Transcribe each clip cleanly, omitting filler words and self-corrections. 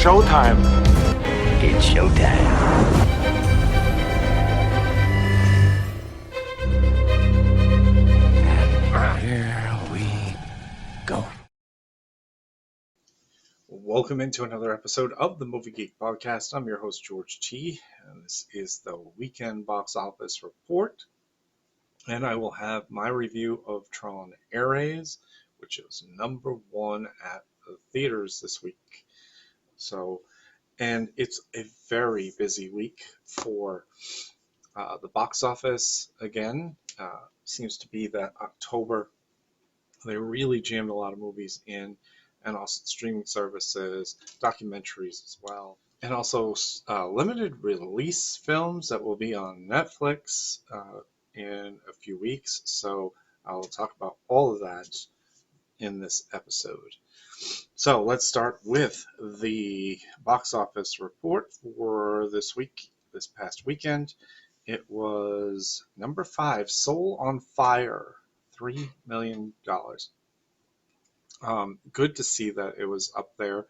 showtime. It's showtime. And here we go. Welcome into another episode of the Movie Geek Podcast. I'm your host, George T., and this is the weekend box office report. And I will have my review of Tron Ares, which is #1 at the theaters this week. And it's a very busy week for the box office again. Seems to be that October, they really jammed a lot of movies in, and also streaming services, documentaries as well, and also limited release films that will be on Netflix in a few weeks. So I'll talk about all of that in this episode. So let's start with the box office report for this week, this past weekend. It was number 5, Soul on Fire, $3 million. Good to see that it was up there.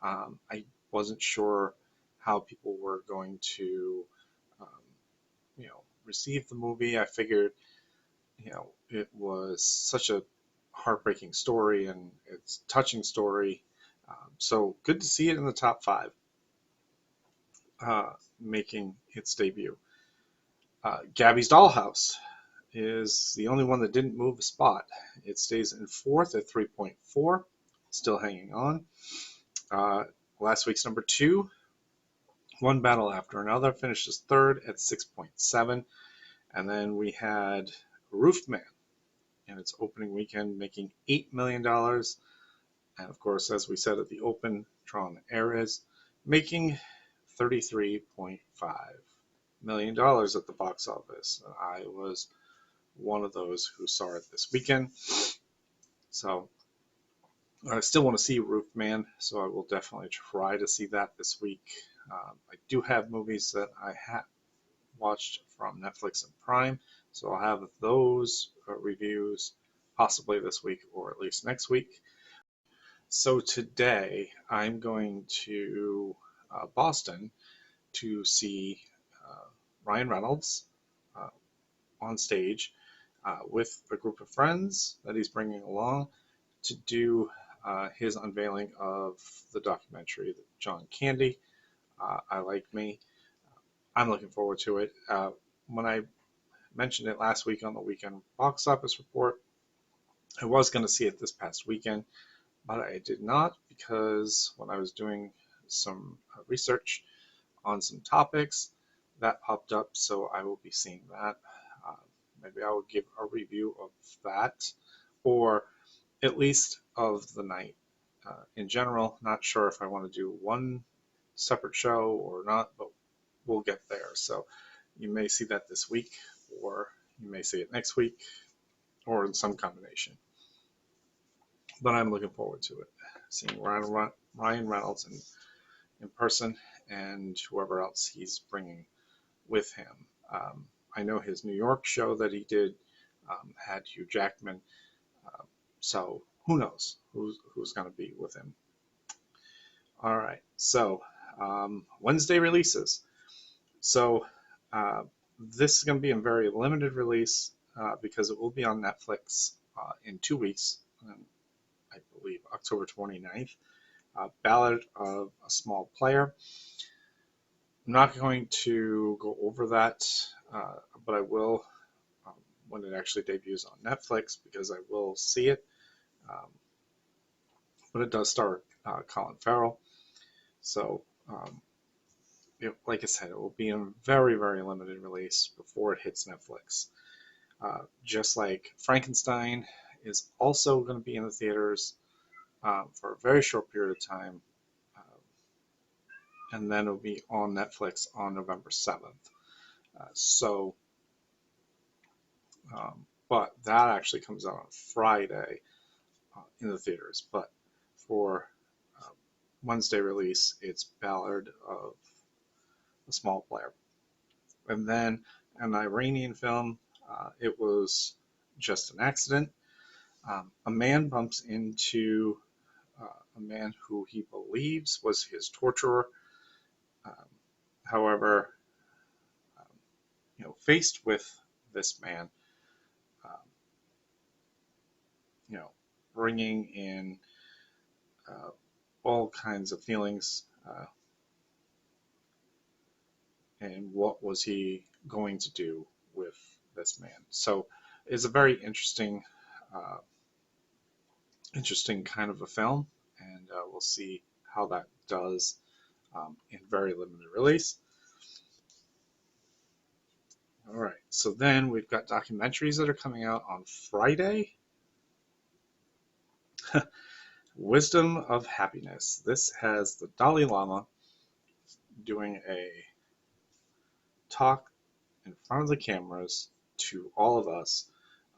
I wasn't sure how people were going to, receive the movie. I figured, it was such a heartbreaking story and it's a touching story. So good to see it in the top 5, making its debut. Gabby's Dollhouse is the only one that didn't move a spot. It stays in 4th at 3.4, still hanging on. Last week's number 2, One Battle After Another, finishes 3rd at 6.7. And then we had Roofman in its opening weekend, making $8 million. And of course, as we said at the open, Tron Ares making $33.5 million at the box office. I was one of those who saw it this weekend. So I still want to see Roofman, so I will definitely try to see that this week. I do have movies that I have watched from Netflix and Prime, so I'll have those reviews possibly this week or at least next week. So today I'm going to Boston to see Ryan Reynolds on stage with a group of friends that he's bringing along to do his unveiling of the documentary, John Candy, I Like Me. I'm looking forward to it. When I mentioned it last week on the weekend box office report, I was going to see it this past weekend, but I did not because when I was doing some research on some topics, that popped up, so I will be seeing that. Maybe I will give a review of that, or at least of the night in general. Not sure if I want to do one separate show or not, but we'll get there. So you may see that this week, or you may see it next week, or in some combination. But I'm looking forward to it, seeing Ryan Reynolds in person and whoever else he's bringing with him. I know his New York show that he did had Hugh Jackman, so who knows who's going to be with him. All right, so Wednesday releases. So this is going to be a very limited release because it will be on Netflix in 2 weeks, I believe October 29th. Ballad of a Small Player. I'm not going to go over that, but I will when it actually debuts on Netflix, because I will see it. But it does star Colin Farrell. So, like I said, it will be a very, very limited release before it hits Netflix. Just like Frankenstein is also going to be in the theaters for a very short period of time. And then it'll be on Netflix on November 7th. But that actually comes out on Friday in the theaters. But for Wednesday release, it's Ballad of a Small Player. And then an Iranian film, it was Just an Accident. A man bumps into a man who he believes was his torturer. Um, However, um, faced with this man, um, you know, bringing in uh, all kinds of feelings, and what was he going to do with this man? So it's a very uh, interesting kind of a film, and we'll see how that does in very limited release. All right, so then we've got documentaries that are coming out on Friday. Wisdom of Happiness. This has the Dalai Lama doing a talk in front of the cameras to all of us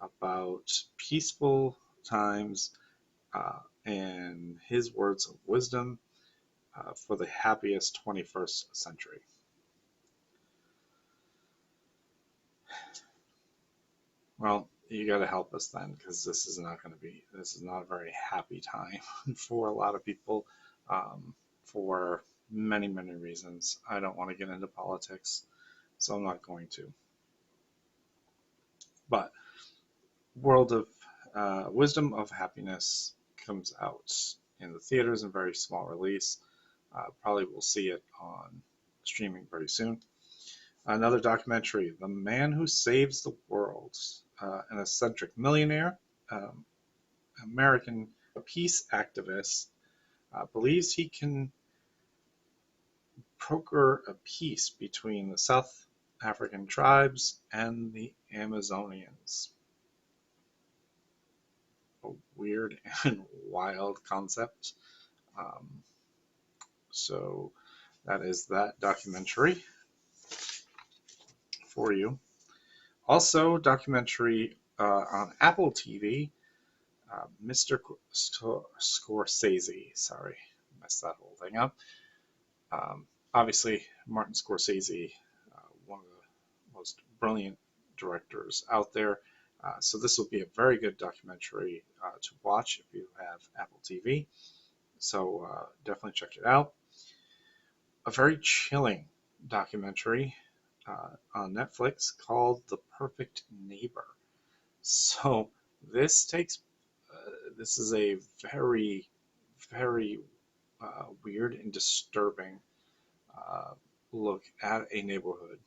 about peaceful times and his words of wisdom for the happiest 21st century. Well, you got to help us then, because this is not a very happy time for a lot of people for many, many reasons. I don't want to get into politics, so I'm not going to. But World of Wisdom of Happiness comes out in the theaters in very small release. Probably will see it on streaming very soon. Another documentary, The Man Who Saves the World, an eccentric millionaire, um, American peace activist, believes he can broker a peace between the South African tribes and the Amazonians. A weird and wild concept. Um, so that is that documentary for you. Also, documentary on Apple TV, Mr. Scorsese. Sorry, messed that whole thing up. Obviously, Martin Scorsese, one of the most brilliant directors out there. So this will be a very good documentary to watch if you have Apple TV. So definitely check it out. A very chilling documentary on Netflix called The Perfect Neighbor. So this takes this is a very, very weird and disturbing uh, look at a neighborhood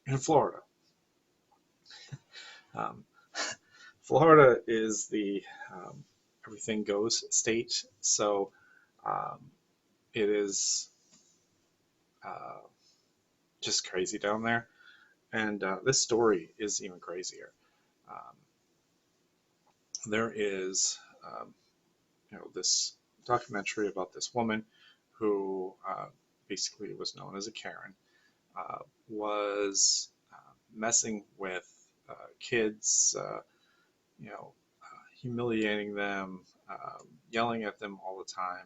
in Florida. Um, Florida is the everything goes state, so um, it is uh, just crazy down there. And this story is even crazier. Um, there is, this documentary about this woman who basically was known as a Karen, was messing with kids, humiliating them, yelling at them all the time,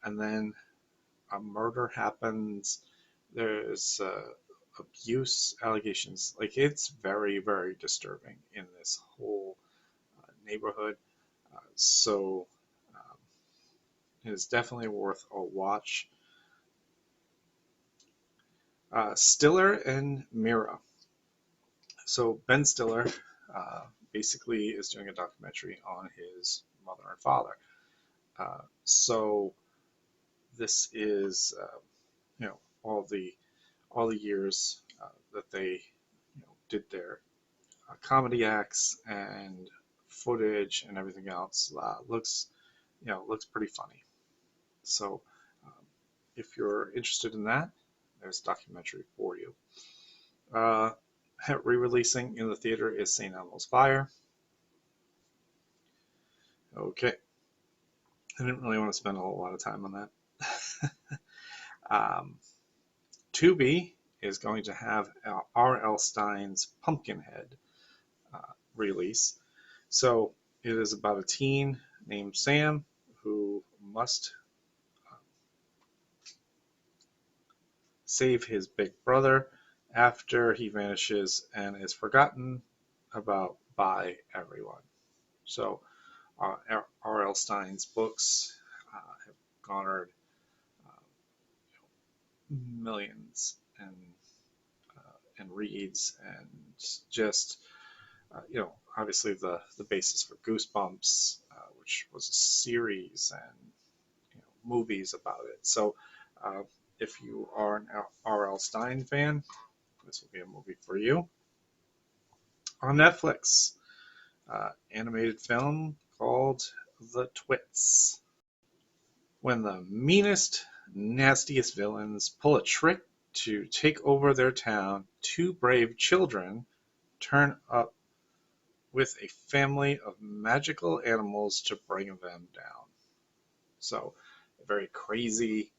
and then a murder happens. There's abuse allegations. Like, it's very, very disturbing in this whole neighborhood. So it is definitely worth a watch. Stiller and Mira. So Ben Stiller basically is doing a documentary on his mother and father. So this is all the years that they did their comedy acts and footage and everything else. Looks pretty funny. So if you're interested in that, there's a documentary for you. Uh, Re-releasing in the theater is St. Elmo's Fire. Okay, I didn't really want to spend a whole lot of time on that. Tubi is going to have R.L. Stine's Pumpkinhead release. So it is about a teen named Sam who must save his big brother after he vanishes and is forgotten about by everyone. So R.L. Stine's books have garnered millions and reads, and just obviously the basis for Goosebumps, which was a series, and movies about it. So uh, if you are an R.L. Stine fan, this will be a movie for you. On Netflix, animated film called The Twits. When the meanest, nastiest villains pull a trick to take over their town, two brave children turn up with a family of magical animals to bring them down. So, a very crazy,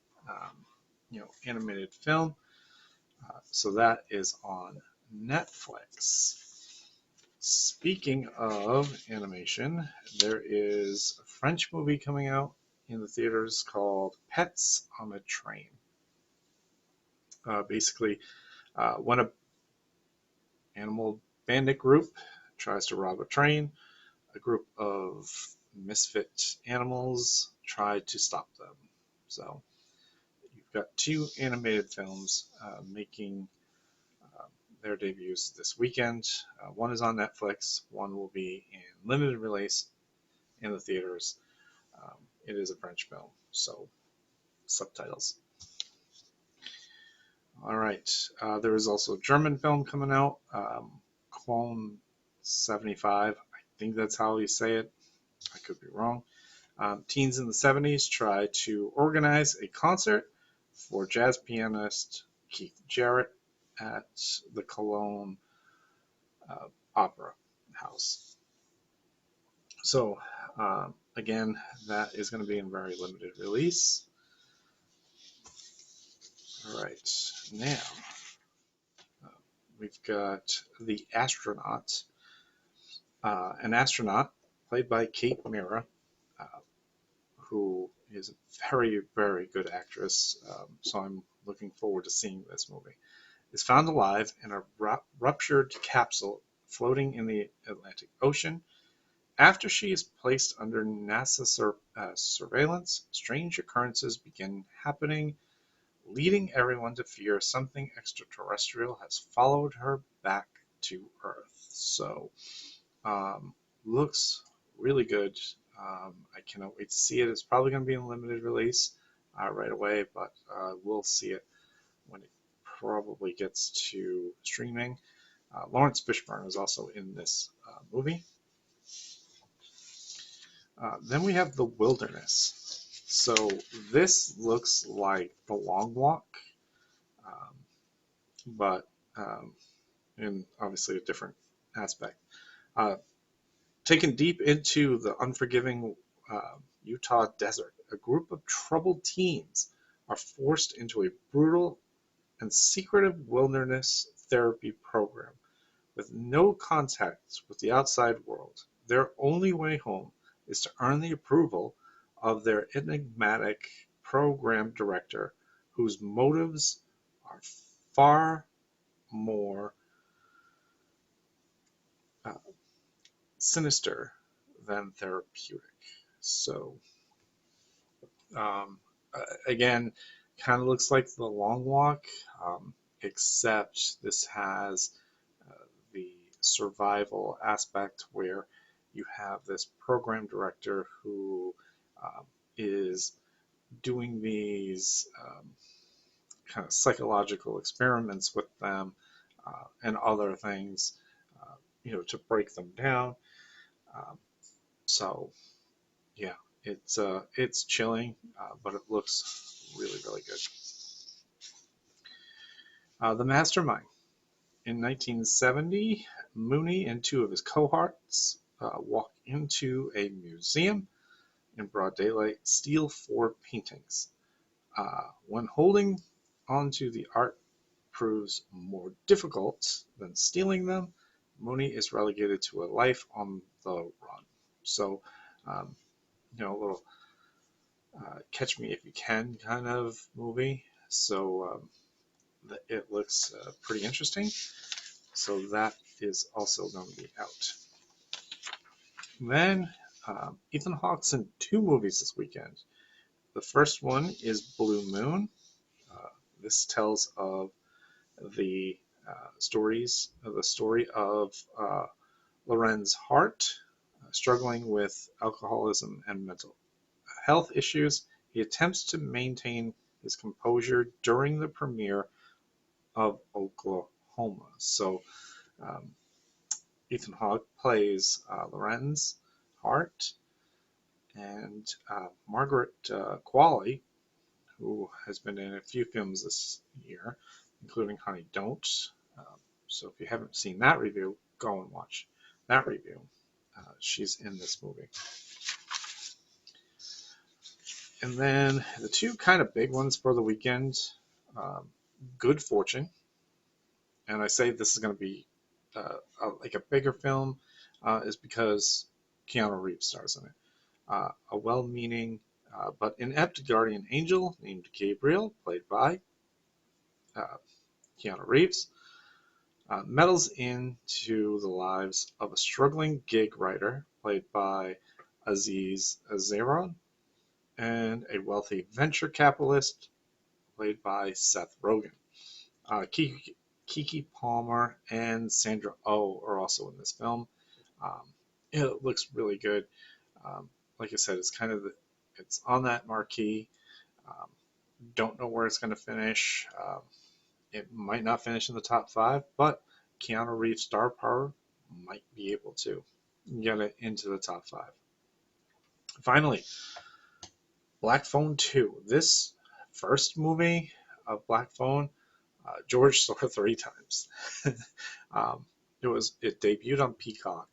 animated film. So that is on Netflix. Speaking of animation, there is a French movie coming out in the theaters called Pets on a Train. Basically, when a animal bandit group tries to rob a train, a group of misfit animals try to stop them. So you've got two animated films making their debuts this weekend. One is on Netflix, one will be in limited release in the theaters. It is a French film, so subtitles. All right. There is also a German film coming out, Clone 75. I think that's how you say it. I could be wrong. Teens in the 70s try to organize a concert for jazz pianist Keith Jarrett at the Cologne Opera House. So, again, that is going to be in very limited release. All right, now we've got The Astronaut. An astronaut played by Kate Mara, uh, who is a very, very good actress. So I'm looking forward to seeing this movie. Is found alive in a ruptured capsule floating in the Atlantic Ocean. After she is placed under NASA surveillance, strange occurrences begin happening, leading everyone to fear something extraterrestrial has followed her back to Earth. So, looks really good. I cannot wait to see it. It's probably going to be in limited release right away, but we'll see it when it probably gets to streaming. Lawrence Fishburne is also in this movie. Then we have The Wilderness. So this looks like The Long Walk, um, but in obviously a different aspect. Uh, Taken deep into the unforgiving Utah desert, a group of troubled teens are forced into a brutal and secretive wilderness therapy program. With no contact with the outside world, their only way home is to earn the approval of their enigmatic program director, whose motives are far more uh, sinister than therapeutic. So, um, again, kind of looks like The Long Walk, except this has the survival aspect where you have this program director who is doing these kind of psychological experiments with them and other things, to break them down. Um, so yeah, it's chilling, but it looks really, really good. The Mastermind. In 1970, Mooney and two of his cohorts walk into a museum in broad daylight, steal 4 paintings. When holding onto the art proves more difficult than stealing them, Mooney is relegated to a life on the run. So, um, a little catch me if you can kind of movie. So it looks pretty interesting. So that is also going to be out. Then Ethan Hawke's in 2 movies this weekend. The first one is Blue Moon. This tells of the the story of Loren's Hart, struggling with alcoholism and mental health issues. He attempts to maintain his composure during the premiere of Oklahoma. So um, Ethan Hawke plays Loren's Hart, and Margaret Qualley, who has been in a few films this year, including Honey Don't. So if you haven't seen that review, go and watch that review. She's in this movie. And then the two kind of big ones for the weekend, Good Fortune. And I say this is going to be like a bigger film is because Keanu Reeves stars in it. A well-meaning but inept guardian angel named Gabriel, played by uh, Keanu Reeves, meddles into the lives of a struggling gig writer, played by Aziz Ansari, and a wealthy venture capitalist, played by Seth Rogen. Keke Palmer and Sandra Oh are also in this film. Um, it looks really good. Um, like I said, it's on that marquee. Um, don't know where it's going to finish. It might not finish in the top 5, but Keanu Reeves' star power might be able to get it into the top 5. Finally, Black Phone 2. This first movie of Black Phone, George saw 3 times. um, it debuted on Peacock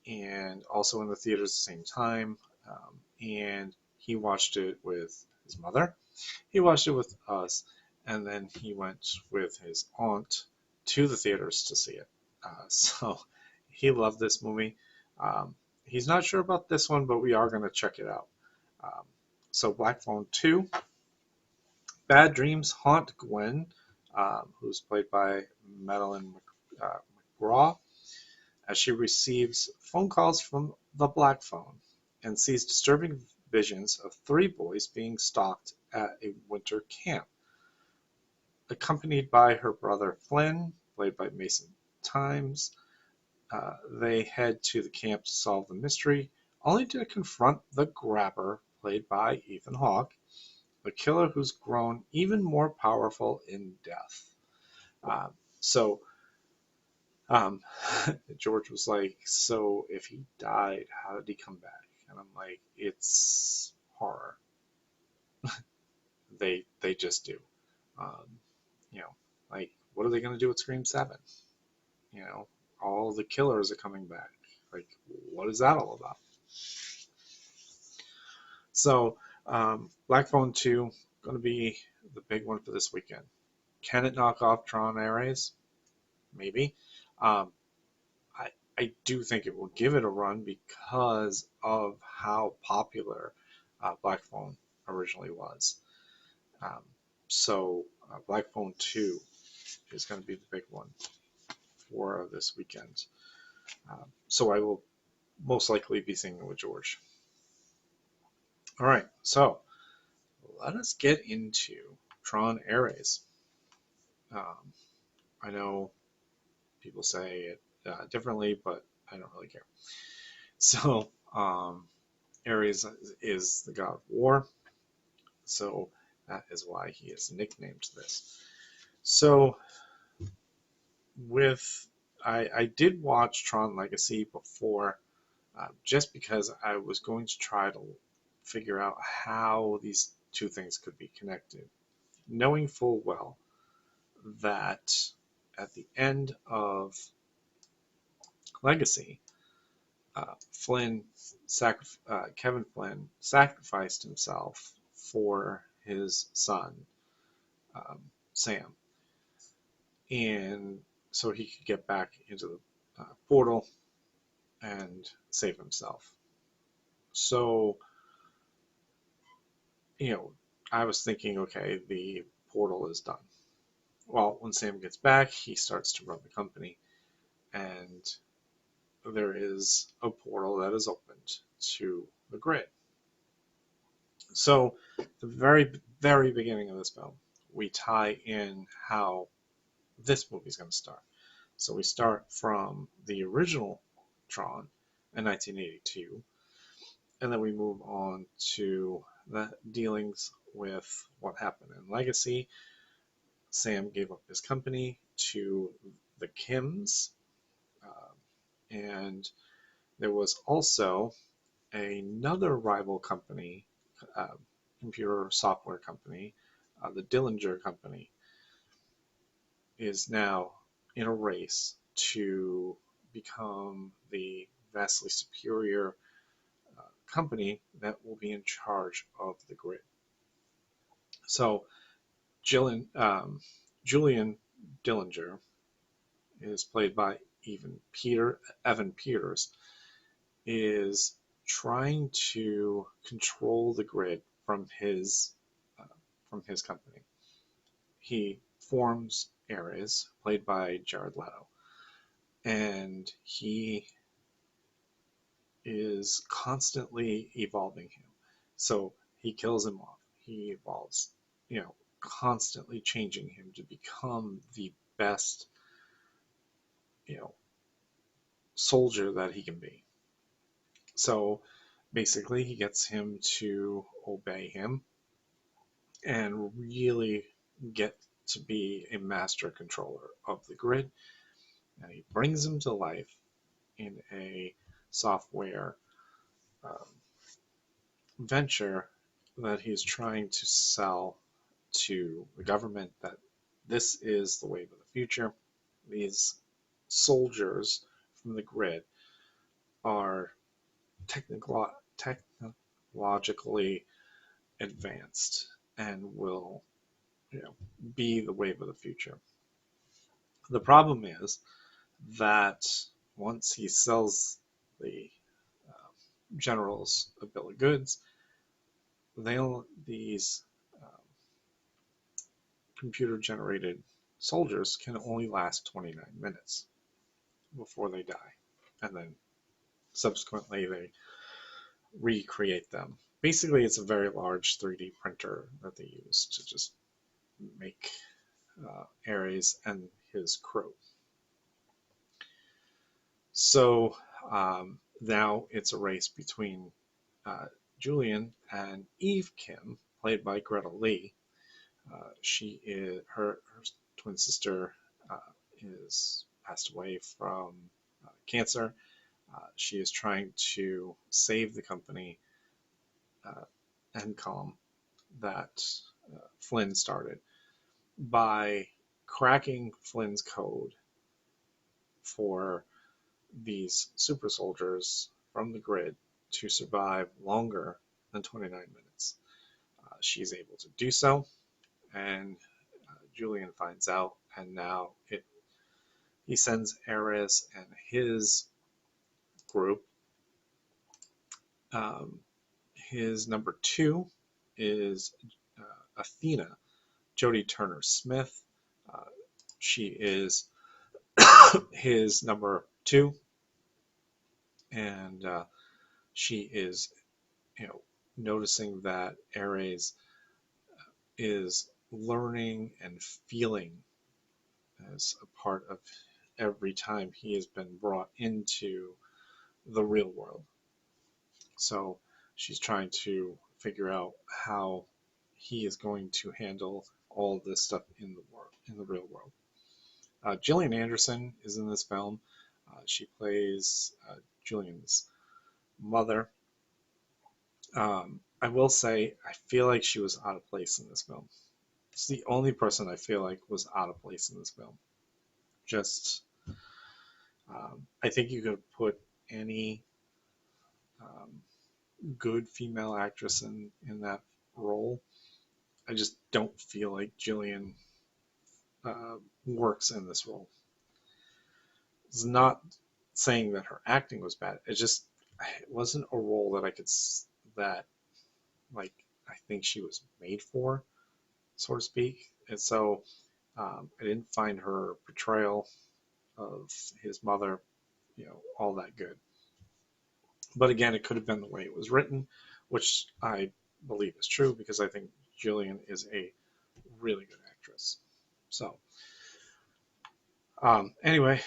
and also in the theaters at the same time. And he watched it with his mother. He watched it with us, and then he went with his aunt to the theaters to see it. So he loved this movie. He's not sure about this one, but we are going to check it out. Um, so Black Phone 2, Bad Dreams Haunt Gwen, who's played by Madeline McGraw, as she receives phone calls from the Black Phone and sees disturbing visions of 3 boys being stalked at a winter camp. Accompanied by her brother Flynn, played by Mason Times, they head to the camp to solve the mystery, only to confront the Grabber, played by Ethan Hawke, a killer who's grown even more powerful in death. So um, George was like, so if he died, how did he come back? And I'm like, it's horror. They just do. Um, you know, like, what are they going to do with Scream 7? You know, all the killers are coming back. Like, what is that all about? So, Black Phone 2, going to be the big one for this weekend. Can it knock off Tron Ares? Maybe. Um, I do think it will give it a run because of how popular Black Phone originally was. Um, so, Black Phone 2 is going to be the big one for this weekend. So I will most likely be seeing it with George. All right, so let us get into Tron Ares. I know people say it differently, but I don't really care. So Ares is the god of war, so that is why he is nicknamed this. So I did watch Tron Legacy before, just because I was going to try to figure out how these two things could be connected, knowing full well that at the end of Legacy, Kevin Flynn sacrificed himself for his son, Sam, and so he could get back into the portal and save himself. So, I was thinking, okay, the portal is done. Well, when Sam gets back, he starts to run the company, and there is a portal that is opened to the grid. So, the very, very beginning of this film, we tie in how this movie's going to start. So, we start from the original Tron in 1982, and then we move on to the dealings with what happened in Legacy. Sam gave up his company to the Kims, and there was also another rival company, uh, computer software company, the Dillinger Company, is now in a race to become the vastly superior company that will be in charge of the grid. So Julian Dillinger is played by Evan Peters, is trying to control the grid uh, from his company. He forms Ares, played by Jared Leto, and he is constantly evolving him. So he kills him off. He evolves, constantly changing him to become the best, you know, soldier that he can be. So basically, he gets him to obey him and really get to be a master controller of the grid. And he brings him to life in a software um, venture that he's trying to sell to the government that this is the wave of the future. These soldiers from the grid are technologically advanced and will, be the wave of the future. The problem is that once he sells the uh, generals a bill of goods, these um, computer generated soldiers can only last 29 minutes before they die. And then subsequently they recreate them. Basically, it's a very large 3D printer that they use to just make Ares and his crew. So now it's a race between Julian and Eve Kim, played by Greta Lee. She is her twin sister is passed away from cancer. She is trying to save the company Encom that Flynn started by cracking Flynn's code for these super soldiers from the grid to survive longer than 29 minutes. She's able to do so, and Julian finds out, and now he sends Ares and his group. Um, his number two is Athena, Jodie Turner Smith. Uh, she is his number two, and she is, noticing that Ares is learning and feeling as a part of every time he has been brought into the real world. So she's trying to figure out how he is going to handle all this stuff in the real world. Gillian Anderson is in this film. She plays Julian's mother. I will say, I feel like she was out of place in this film. It's the only person I feel like was out of place in this film. Just, I think you could put any um, good female actress in that role. I just don't feel like Gillian works in this role. It's not saying that her acting was bad. It wasn't a role that that like I think she was made for, so to speak. And so I didn't find her portrayal of his mother, all that good. But again, it could have been the way it was written, which I believe is true because I think Julian is a really good actress. So, anyway,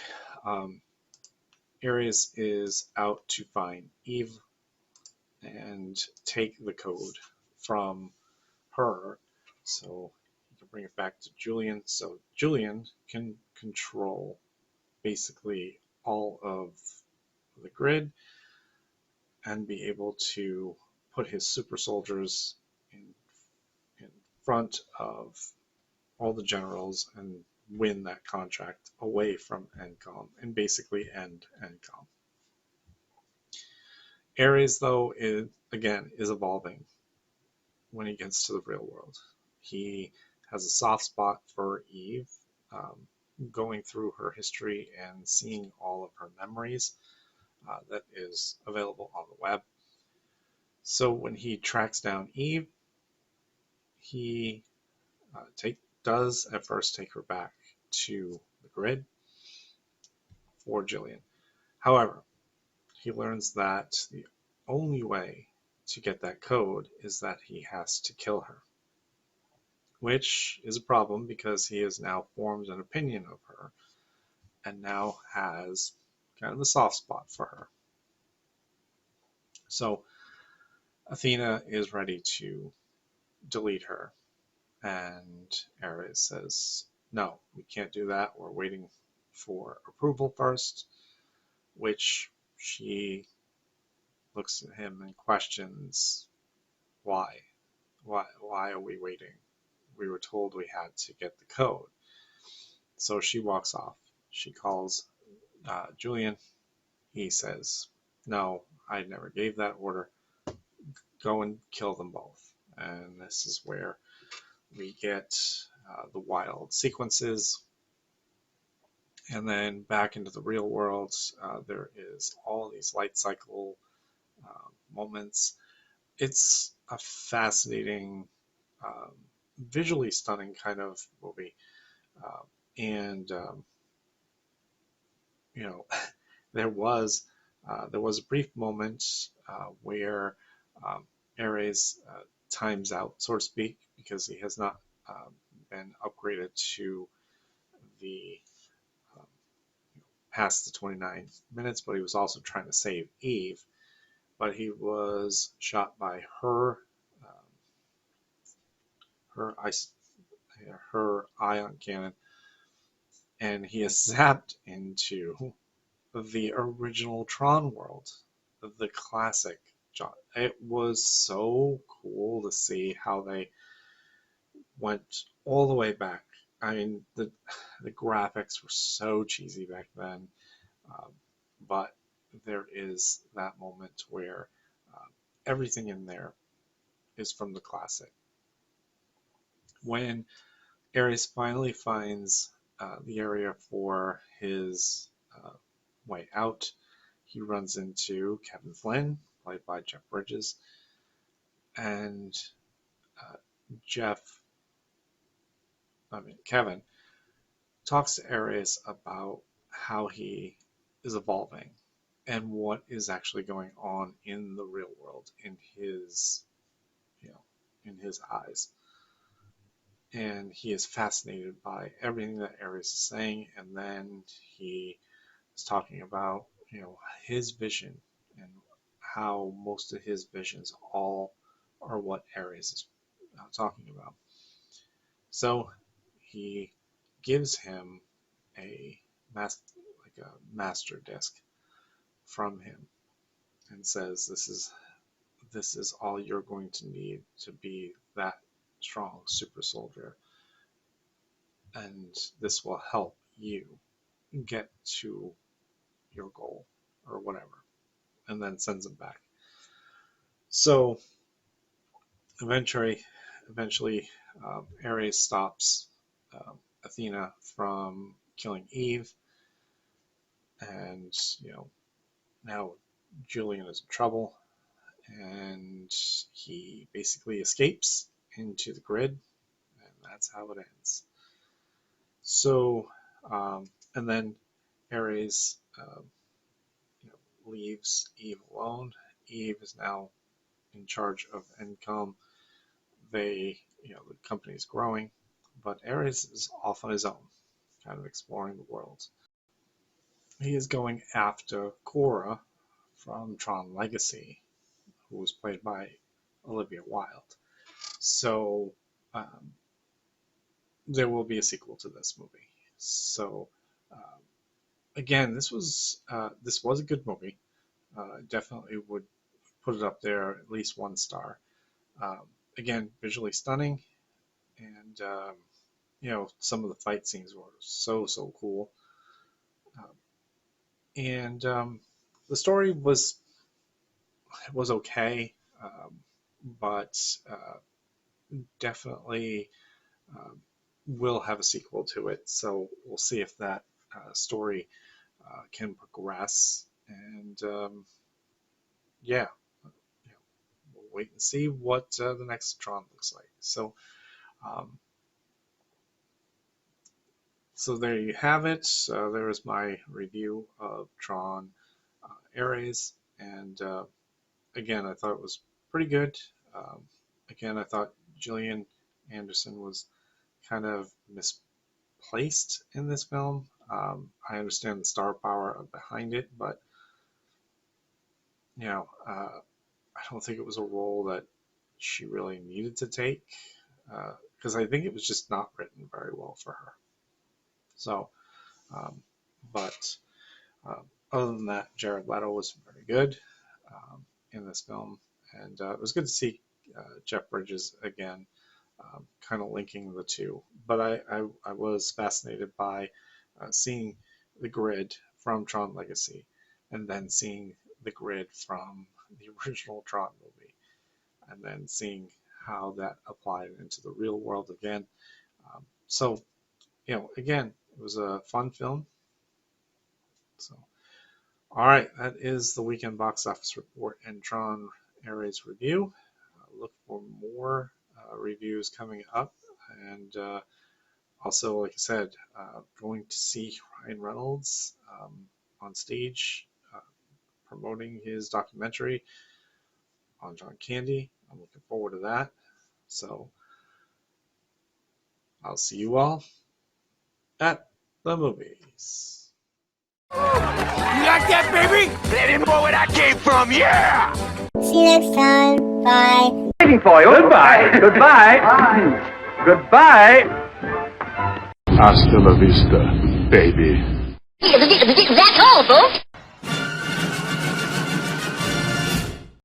um, Ares is out to find Eve and take the code from her so he can bring it back to Julian so Julian can control basically all of the grid and be able to put his super soldiers in front of all the generals and win that contract away from NCOM and basically end NCOM. Ares, though, is evolving when he gets to the real world. He has a soft spot for Eve, um, going through her history and seeing all of her memories that is available on the web. So when he tracks down Eve, he does at first take her back to the grid for Jillian. However, he learns that the only way to get that code is that he has to kill her, which is a problem because he has now formed an opinion of her and now has kind of a soft spot for her. So Athena is ready to delete her, and Ares says, no, we can't do that. We're waiting for approval first, which she looks at him and questions, why? Why are we waiting? We were told we had to get the code. So she walks off. She calls Julian. He says, no, I never gave that order. Go and kill them both. And this is where we get the wild sequences. And then back into the real world, there is all these light cycle moments. It's a fascinating, um, visually stunning kind of movie. Uh, and you know, there was a brief moment where um, Ares times out, so to speak, because he has not been upgraded to the um, past the 29 minutes, but he was also trying to save Eve. But he was shot by her ice, her ion cannon, and he is zapped into the original Tron world, the classic. It was so cool to see how they went all the way back. I mean, the graphics were so cheesy back then, um, but there is that moment where everything in there is from the classic. When Ares finally finds the area for his way out, he runs into Kevin Flynn, played by Jeff Bridges, and uh, Kevin talks to Ares about how he is evolving and what is actually going on in the real world in his, you know, in his eyes. And he is fascinated by everything that Ares is saying, and then he is talking about, his vision and how most of his visions all are what Ares is talking about. So he gives him a master disc from him and says, this is all you're going to need to be that strong super soldier, and this will help you get to your goal or whatever, and then sends him back. So eventually, Ares stops Athena from killing Eve, and now Julian is in trouble, and he basically escapes into the grid, and that's how it ends. So, and then Ares, leaves Eve alone. Eve is now in charge of NCOM, the company is growing, but Ares is off on his own, kind of exploring the world. He is going after Cora from Tron Legacy, who was played by Olivia Wilde. So there will be a sequel to this movie. So again, this was a good movie. Definitely would put it up there, at least 1 star. Again, visually stunning, and some of the fight scenes were so cool. And the story was okay, but definitely will have a sequel to it. So we'll see if that story can progress. And yeah, we'll wait and see what the next Tron looks like. So there you have it. There is my review of Tron Ares, and again, I thought it was pretty good. Again, I thought Gillian Anderson was kind of misplaced in this film. I understand the star power behind it, but I don't think it was a role that she really needed to take, because I think it was just not written very well for her. So, but other than that, Jared Leto was very good in this film, and it was good to see Jeff Bridges again, kind of linking the two. But I was fascinated by seeing the grid from Tron Legacy, and then seeing the grid from the original Tron movie, and then seeing how that applied into the real world again. So, again, it was a fun film. So, all right, that is the weekend box office report and Tron Ares review. Look for more reviews coming up, and also, like I said, going to see Ryan Reynolds on stage promoting his documentary on John Candy. I'm looking forward to that. So I'll see you all at the movies. You like that, baby? Let him know where that came from, yeah! See you next time. Bye. Waiting for you. Goodbye. Goodbye. Bye. Goodbye. Hasta la vista, baby. That's all, folks.